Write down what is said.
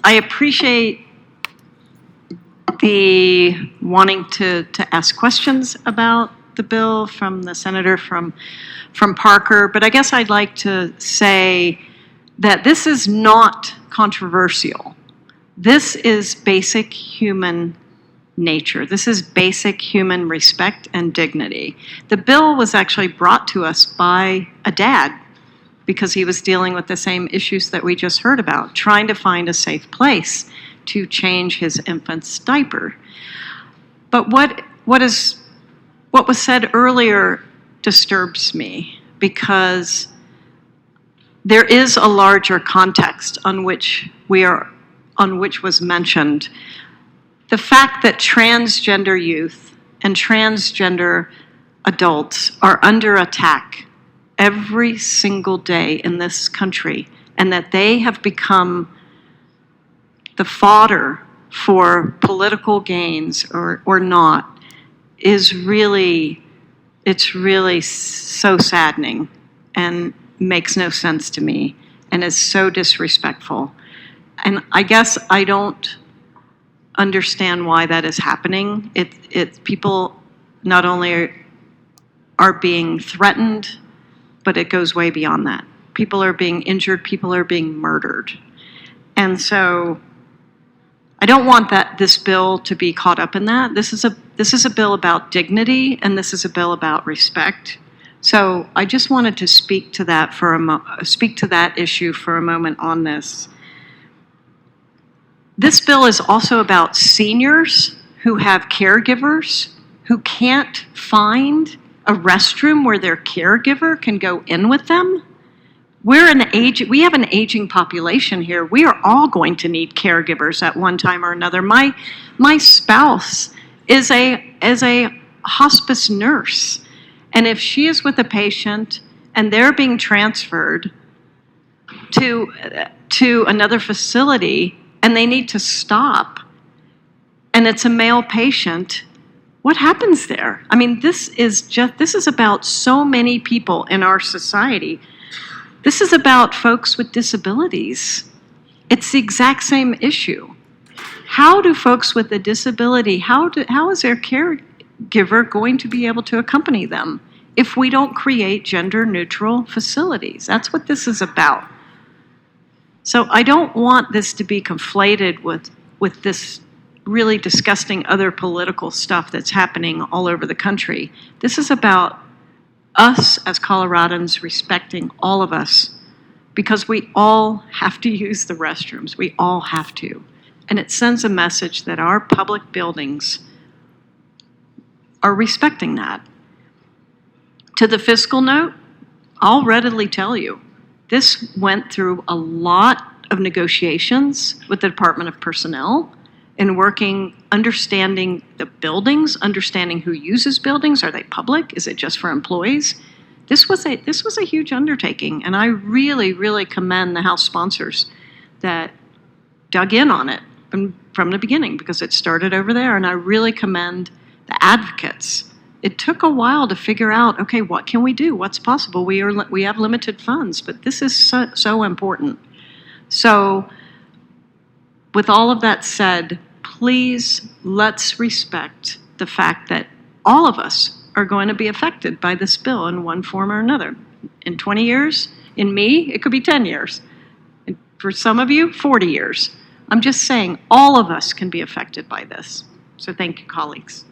I appreciate the wanting to ask questions about the bill from the senator from Parker, but I guess I'd like to say that this is not controversial. This is basic human nature. This is basic human respect and dignity. The bill was actually brought to us by a dad because he was dealing with the same issues that we just heard about, trying to find a safe place to change his infant's diaper. But what was said earlier disturbs me because there is a larger context on which was mentioned. The fact that transgender youth and transgender adults are under attack every single day in this country, and that they have become the fodder for political gains or not, is really, it's really so saddening and makes no sense to me and is so disrespectful. And I guess I don't understand why that is happening. People not only are being threatened, but it goes way beyond that. People are being injured, people are being murdered. And so I don't want this bill to be caught up in that. This is a bill about dignity, and this is a bill about respect. So I just wanted to speak to that issue for a moment on this. This bill is also about seniors who have caregivers who can't find a restroom where their caregiver can go in with them. We have an aging population here. We are all going to need caregivers at one time or another. My spouse is a hospice nurse, and if she is with a patient and they're being transferred to another facility and they need to stop, and it's a male patient, what happens there? I mean, this is about so many people in our society. This is about folks with disabilities. It's the exact same issue. How do folks with a disability, how is their caregiver going to be able to accompany them if we don't create gender-neutral facilities? That's what this is about. So I don't want this to be conflated with this really disgusting other political stuff that's happening all over the country. This is about us as Coloradans respecting all of us, because we all have to use the restrooms. We all have to. And it sends a message that our public buildings are respecting that. To the fiscal note, I'll readily tell you, this went through a lot of negotiations with the Department of Personnel in understanding the buildings, understanding who uses buildings. Are they public? Is it just for employees? This was a huge undertaking, and I really, really commend the House sponsors that dug in on it from the beginning, because it started over there, and I really commend the advocates. It took a while to figure out, okay, what can we do? What's possible? We have limited funds, but this is so important. So with all of that said, please, let's respect the fact that all of us are going to be affected by this bill in one form or another. In 20 years, in me, it could be 10 years. And for some of you, 40 years. I'm just saying all of us can be affected by this. So thank you, colleagues.